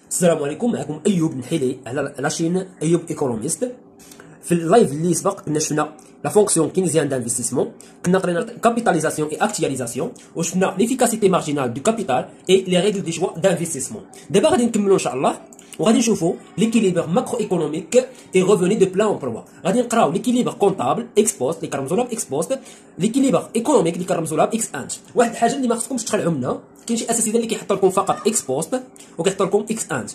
السلام عليكم. معكم ايوب نحيلي على لاشين ايوب ايكونوميست. في اللايف اللي سبق كنا شفنا لا فونكسيون كينيزيان دانفستيسمون، كنا قرينا كابيتاليزاسيون اي اكتياليزاسيون، وشفنا ليفيكاسيتي مارجينال دو كابيتال اي لي ريغل دي شوا دانفستيسمون. دابا غادي نكملوا ان شاء الله وغادي نشوفوا ليكيليبر ماكرو ايكونوميك اي ريفوني دو بلان امبلوا. غادي نقراو ليكيليبر كونطابل اكس بوست اللي كنرمزوا لها باكس بوست، ليكيليبر ايكونوميك اللي كنرمزوا لها باكس انت. واحد الحاجه اللي ما خصكمش تخلعوا منها، كاين شي اساتذه اللي كيحط لكم فقط اكس بوست وكيحط لكم اكس انت.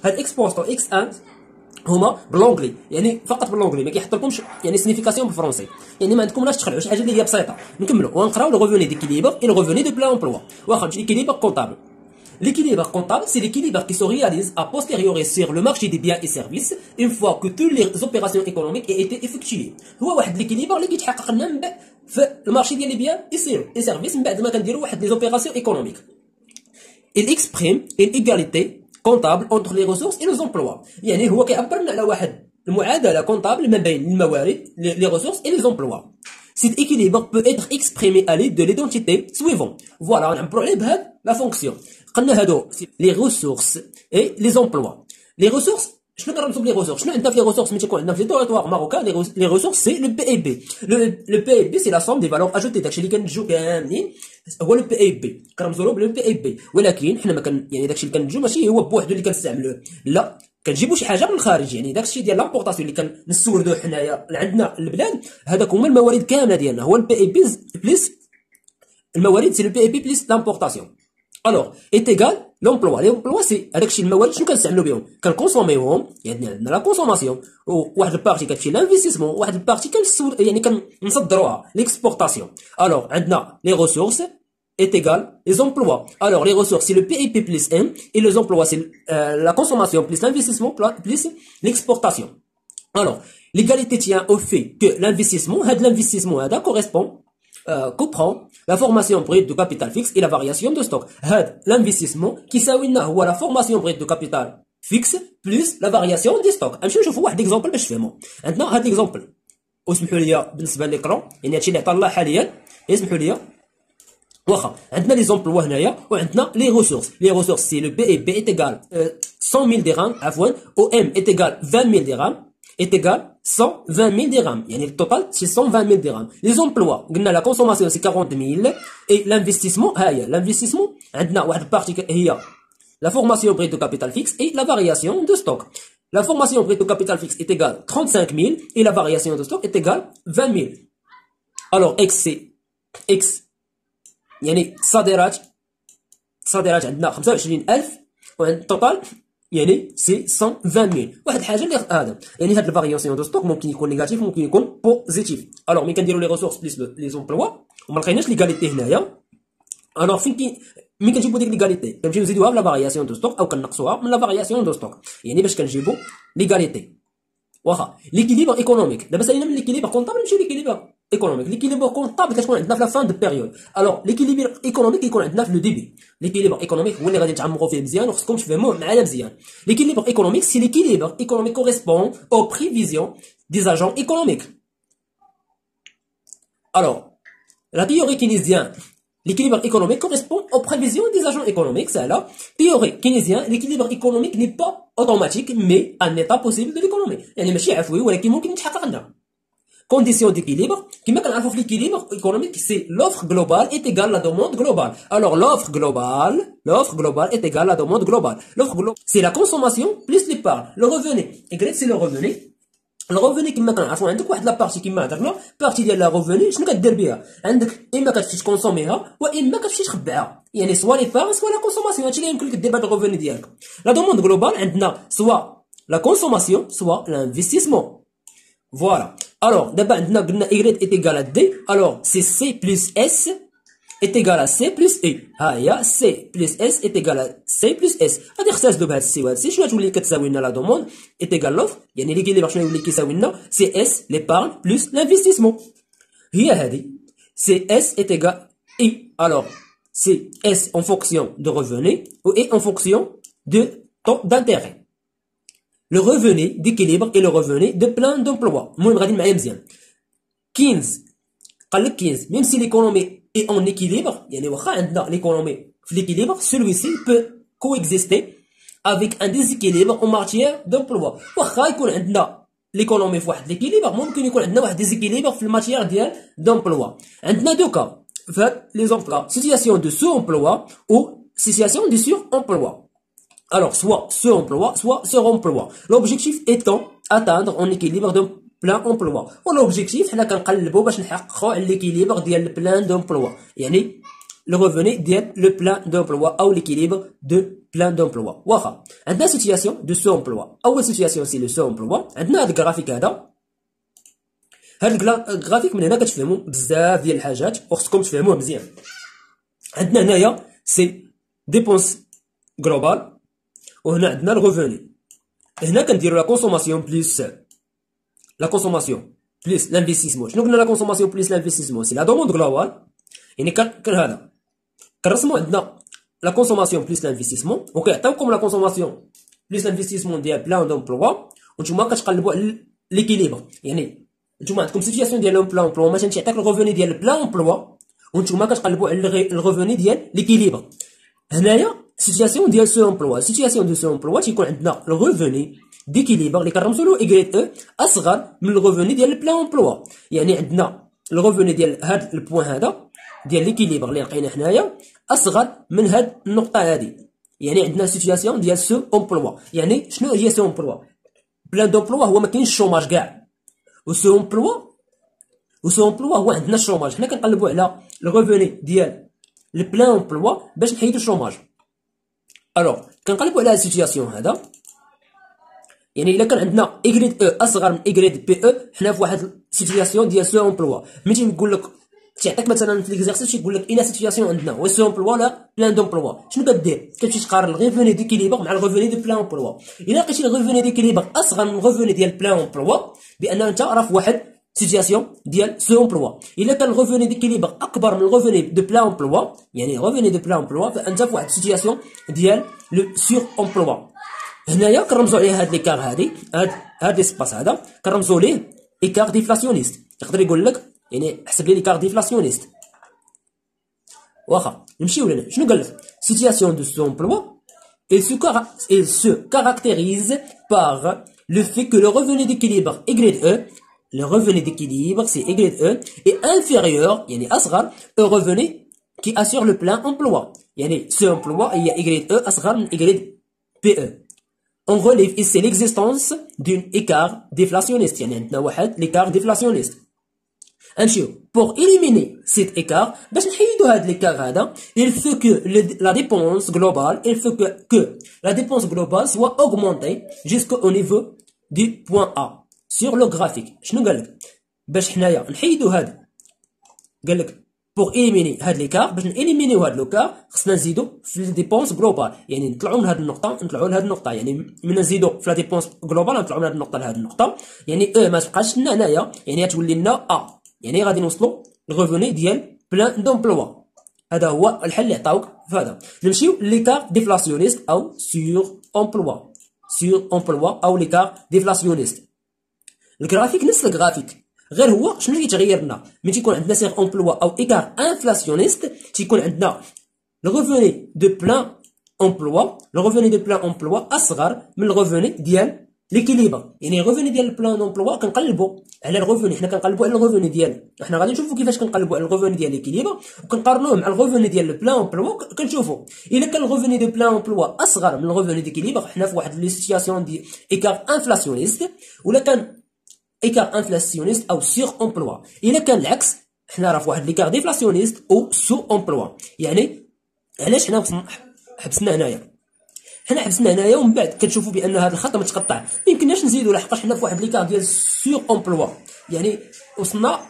هاد اكس بوست و اكس انت هما بالونجلي، يعني فقط بالونجلي، ما كيحط لكمش يعني سينيفيكاسيون بالفرنسي، يعني ما عندكمناش تخلعوا شي حاجه اللي هي بسيطه. نكملوا ونقراو لو ريفوني ديكيليبر اي لو ريفوني دو بلان امبلوا. واخا نمشي ليكيليبر كونطابل. L'équilibre comptable, c'est l'équilibre qui se réalise a posteriori sur le marché des biens et services une fois que toutes les opérations économiques aient été effectuées. هو واحد l'équilibre اللي كيتحقق لنا من بعد في المارشي ديال لي بيان اي سيرفيس من بعد ما كنديروا واحد لي زوبيراسيون ايكونوميك. Il exprime une égalité comptable entre les ressources et les emplois. يعني هو كيعبر لنا على واحد المعادله كونطابل ما بين الموارد les ressources et les emplois. Cet équilibre peut être exprimé à l'aide de l'identité suivante. Voilà, نعبروا عليه بهاد لا فونكسيون. قلنا هادو لي ريسورس اي لي زومبلوا. لي ريسورس شنو كنرمزوا بلي ريسورس؟ شنو عندنا في لي ريسورس ملي تيكون عندنا في لي توريتوار ماروكان؟ لي ريسورس سي لو بي اي بي. لو بي اي بي سي لا سوم دي فالور اجوتي، داكشي اللي كنتجو كاملين هو لو بي اي بي، كنرمزوا له بلو بي اي بي. ولكن حنا ما كان يعني داكشي اللي كنتجو ماشي هو بوحدو اللي كنستعملوه، لا كنجيبو شي حاجه من الخارج، يعني داكشي ديال لامبورطاسيون اللي كنستوردوه حنايا عندنا البلاد. هذاك هما الموارد كامله ديالنا، هو البي اي بي بلس الموارد، سي لو بي اي بي بلس لامبورطاسيون. الوغ ايت ايغال لومبلوا. لومبلوا سي هذاك الشيء الموارد شنو كنستعملوا بهم؟ كنكونسوميوهم، يعني عندنا لا كونسوماسيون، وواحد البارتي كتمشي لانفستيسمون، واحد البارتي يعني كنصدروها ليكسبورطاسيون. الوغ عندنا لي ريسورس est égal les emplois. Alors les ressources c'est le PIB plus M et les emplois c'est la consommation plus l'investissement plus l'exportation. Alors l'égalité tient au fait que l'investissement correspond comprend la formation brute de capital fixe et la variation de stock. L'investissement qui s'awina هو la formation brute de capital fixe plus la variation des stocks. نمشيو نشوفوا واحد اكزامبل باش تفهموا. عندنا هاد الاكزامبل واسمحوا لي بالنسبه للإكران، يعني هادشي اللي عطا الله حاليا، اسمحوا لي. واخا عندنا لي زومبلوا هنايا وعندنا لي ريسورس سي لو بي اي بي ايت ايغال 100,000 درهم عفوا، او ام ايت ايغال 20,000 درهم ايت ايغال 120,000 درهم، يعني التوتال سي 120,000 درهم. لي زومبلوا قلنا لا كونسوماسيون سي 40,000 اي لانفستيسمون ها هي لانفستيسمون عندنا واحد البارتي هي la formation brute de capital fixe et la variation de stock. La formation brute de capital fixe est égale 35,000 et la variation de stock est égale 20,000. Alors x c'est x يعني صادرات عندنا 25,000 وعند التوتال يعني سي 120,000. واحد الحاجه اللي هذا يعني هاد الفارياسيون دو ستوك ممكن يكون نيجاتيف ممكن يكون بوزيتيف. الوغ ملي كنديروا لي ريسورس بليس لي زومبلوا وما لقيناش ليغاليتي هنايا، الوغ فين ملي كنجيبوا ديك ليغاليتي كنمشيو نزيدوها بلا فارياسيون دو ستوك او كنقصوها من لا فارياسيون دو ستوك، يعني باش كنجيبوا ليغاليتي. واخا ليكيليبر ايكونوميك، دابا سالينا من ليكيليبر كونطابل نمشيو ليكيليبر ايكونوميك. ليكيليبر كونطابل كتكون عندنا في لا فان دو بيريود. الوغ ليكيليبر ايكونوميك كيكون عندنا في لو ديبي. ليكيليبر ايكونوميك هو اللي غادي نتعمقوا فيه مزيان وخصكم تفهموه معايا مزيان. ليكيليبر ايكونوميك سي ليكيليبر ايكونوميك كوريسبون او بريفيزيون دي اجون ايكونوميك. الوغ la théorie keynésienne, l'équilibre économique correspond aux prévisions des agents économiques. C'est la théorie keynésienne, l'équilibre économique n'est pas automatique, mais un état possible de l'économie. يعني ماشي عفوي ولكن ممكن يتحقق لنا. Condition d'équilibre, كما كنعرفوا في l'équilibre économique, c'est l'offre globale est égale à la demande globale. Alors l'offre globale est égale à la demande globale. L'offre globale, c'est la consommation plus l'épargne. Le revenu, Y c'est le revenu. الغوفوني كما كنعرفوا عندك واحد لابارتي كما هضرنا، بارتي ديال لا غوفوني شنو كدير بها؟ عندك اما كتمشي تكونسوميها واما كتمشي تخبعها، يعني سوا لي بارس سوا لا كونسوماسيون. هادشي اللي يمكن لك دير بهاد الغوفوني ديالك. لا دوموند جلوبال عندنا سوا لا كونسوماسيون سوا لانفستيسمون. فوالا الوغ دابا عندنا قلنا y est égal à d، الوغ سي c plus s est égal à c plus e. ها هي c plus s est égal à c plus s. غادي نختزلوا بهاد السي وهاد السي. شنو غتولي كتساوي لنا لا دوموند est égal لوف، يعني ليكيليبر شنو يولي كيساوي لنا سي اس ليبارن بلس لانفستيسمون. هي هادي سي اس est égal e. alors c'est s en fonction de revenu et en fonction de taux d'intérêt. Le revenu d'équilibre et le revenu de plein d'emploi. المهم غادي معايا مزيان. 15 قال لك 15 même si l'économie et en équilibre, يعني واخا عندنا l'économie في l'équilibre, celui-ci peut coexister avec un déséquilibre en matière d'emploi. واخا يكون عندنا l'économie في واحد l'équilibre ممكن يكون عندنا واحد déséquilibre في الماتيير ديال d'emploi. عندنا دو كا في هاد لي زومبلا situation de sous-emploi ou situation de sur-emploi. Alors soit sur-emploi soit sur-emploi. L'objectif étant atteindre un équilibre d'un plein emploi. والobjectif حنا كنقلبوا باش نحققوا على l'équilibre ديال le plein d'emploi. يعني le revenu ديال le plein d'emploi او l'équilibre de plein d'emploi. واخا عندنا situation de sous-emploi. اول situation سي le sous-emploi. عندنا هاد الجرافيك هذا. هاد الجرافيك من هنا كتفهموا بزاف ديال الحاجات وخصكم تفهموه مزيان. عندنا هنايا سي ديبونس جلوبال وهنا عندنا الريفوني. هنا كنديروا لا كونسوماسيون بليس لا كونسوماسيون بليس لانفستيسمون. شنو قلنا لا كونسوماسيون بليس لانفستيسمون؟ سي لا دوموند جلوبال. يعني كان هذا كنرسموا عندنا لا كونسوماسيون بليس لانفستيسمون وكيعطيوكم لا كونسوماسيون بليس لانفستيسمون ديال بلان دومبلوا وانتوما كتقلبوا على ليكيليبر. يعني نتوما عندكم سيتياسيون ديال بلان امبلوا مثلا تيعطيك الريفوني ديال البلان امبلوا وانتوما كتقلبوا على الريفوني ديال ليكيليبر. هنايا سيتياسيون ديال سو امبلوا. سيتياسيون ديال سو امبلوا تيكون عندنا الريفوني ديكيليبر اللي كنرمزوا له ايغريت او اصغر من الريفوني ديال البلان امبلوا. يعني عندنا الريفوني ديال هذا البوان هذا ديال ليكيليبر اللي لقينا حنايا اصغر من هاد النقطه هذه. يعني عندنا سيتياسيون ديال سو امبلوا. يعني شنو هي سو امبلوا؟ بلان دومبلوا هو ما كاينش الشوماج كاع وسو امبلوا هو عندنا الشوماج. حنا كنقلبوا على الريفوني ديال البلان امبلوا باش نحيدو الشوماج. الوغ كنقلبوا على السيتياسيون هذا. يعني الا كان عندنا ايغريد او اصغر من ايغريد بي او حنا في واحد سيتياسيون ديال سو امبلوا. ملي تيقول لك تعطيك مثلا في ليكزارسيس تيقول لك اين سيتياسيون عندنا و سو امبلوا لا بلان دومبلوا شنو كدير؟ كتمشي تقارن الريفوني ديكيليبر مع الريفوني دو بلان امبلوا. الا لقيتي الريفوني ديكيليبر اصغر من الريفوني ديال بلان امبلوا بان انت راه في واحد سيتياسيون ديال سو امبلوا. الا كان الريفوني ديكيليبر اكبر من الريفوني دو بلان امبلوا يعني الريفوني دو بلان امبلوا فانت في واحد سيتياسيون ديال لو سور امبلوا. هنايا كنرمزوا عليه هاد ليكار هادي هاد ليسباس هذا كنرمزوا ليه ايكار ديفلاسيونيست. يقدر يقول لك يعني حسب لي ليكار ديفلاسيونيست. واخا نمشيو لهنا شنو قال لك؟ سيتياسيون دو سو امبلوا il se caractérise par le fait que le revenu d'équilibre YE le revenu d'équilibre c'est YE est inférieur يعني أصغر au revenu qui assure le plein emploi. يعني ce emploi هي YE أصغر من YPE. On relève ici l'existence d'un écart déflationniste. يعني عندنا واحد l'écart déflationniste. نمشيو pour éliminer cet écart باش نحيدو هاد l'écart هذا il faut que la dépense globale il faut que la dépense globale soit augmentée jusqu'au niveau du point A sur le graphique. شنو قال لك؟ باش حنايا نحيدو هاد قال لك pour éliminer هاد l'écart باش نإليمينيو هاد l'écart خصنا نزيدو في لا ديبونس جلوبال. يعني نطلعو من هاد النقطة نطلعو لهاد النقطة. يعني من نزيدو في لا ديبونس جلوبال نطلعو من هاد النقطة لهاد النقطة. يعني ما تبقاش لنا هنايا يعني تولي لنا A. يعني غادي نوصلو الريفوني ديال بلان دومبلوا. هذا هو الحل اللي عطاوك في هذا. نمشيو ليكار ديفلاسيونيست او سور امبلوا او ليكار ديفلاسيونيست. الجرافيك نفس الجرافيك غير هو شنو اللي يتغير لنا؟ ملي تيكون عندنا سيغ امبلوا او ايكار انفلاسيونيست تيكون عندنا الريفوني دو بلان امبلوا اصغر من الريفوني ديال ليكيليبر. يعني الريفوني ديال البلان دومبلوا كنقلبوا على الريفوني. حنا كنقلبوا على الريفوني ديال حنا غادي نشوفوا كيفاش كنقلبوا على الريفوني ديال ليكيليبر وكنقارنوه مع الريفوني ديال البلان امبلوا. كنشوفوا الا كان الريفوني دو بلان امبلوا اصغر من الريفوني ديكيليبر حنا في واحد لي سيتياسيون دي ايكار انفلاسيونيست ولا كان ايكار انفلاسيونيست او سور امبلوا. الا كان العكس حنا راه في واحد ليكار ديفلاسيونيست او سو امبلوا. يعني علاش حنا حبسنا هنايا؟ حنا حبسنا هنايا ومن بعد كنشوفوا بان هذا الخط متقطع ما يمكنناش نزيدوا لحقاش حنا في واحد ليكار ديال سور امبلوا. يعني وصلنا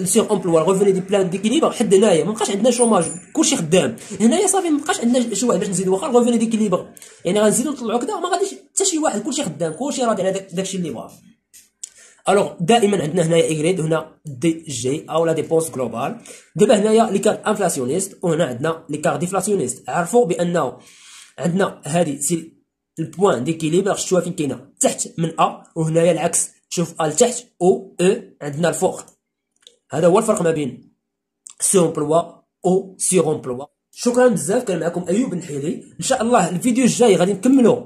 لسور امبلوا الريفوني دي بلان ديكيليبر حد هنايا ما بقاش عندنا شوماج كلشي خدام. هنايا صافي ما بقاش عندنا شي واحد باش نزيدوا واخا الريفوني ديكيليبر يعني غنزيدوا نطلعوا كذا ما غاديش حتى شي واحد كلشي خدام كلشي راضي على داكشي اللي بغا. الوغ دائما عندنا هنايا ايغريد هنا دي جي او لا ديبونس جلوبال. دابا هنايا ليكار انفلاسيونيست وهنا عندنا ليكار ديفلاسيونيست. عرفوا بانه عندنا هذه سي البوان ديكيليبر شفتوها فين كاينه تحت من ا وهنايا العكس شوف ا لتحت او عندنا الفوق. هذا هو الفرق ما بين سو امبلوا او سور امبلوا. شكرا بزاف. كان معكم ايوب النحيلي. ان شاء الله الفيديو الجاي غادي نكملوا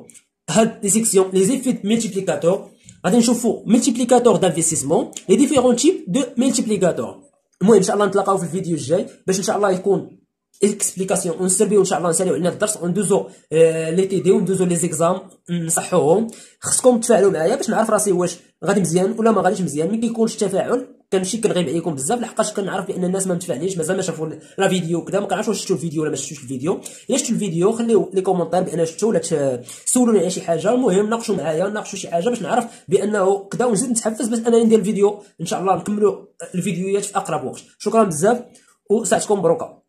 هاد لي سيكسيون لي زيفيت ملتيبليكاتور، غادي نشوفوا ملتيبليكاتور دانفستيسمون، لي ديفيرون تيب دو ملتيبليكاتور. المهم ان شاء الله نتلاقاو في الفيديو الجاي باش ان شاء الله يكون اكسبليكاسيون ونسربيو ان شاء الله نساليو علينا الدرس وندوزو لي تي دي وندوزو لي زيكزام نصحوهم. خصكم تفاعلوا معايا باش نعرف راسي واش غادي مزيان ولا ما غاديش مزيان. ملي كيكونش التفاعل كنمشي كنغيب عليكم بزاف، لحقاش كنعرف بان الناس ما متفاعلينش، مازال ما شافوا لا فيديو كذا، ما كنعرفش واش شفتوا الفيديو ولا ما شفتوش الفيديو. الا شفتوا الفيديو خليو لي كومونتير بان شفتوا ولا تسولوني على شي حاجه. المهم ناقشوا معايا، ناقشوا شي حاجه باش نعرف بانه كذا، ونزيد نتحفز باش انني ندير الفيديو ان شاء الله نكملوا الفيديوهات في اقرب وقت. شكرا بزاف وساعتكم مبروكه.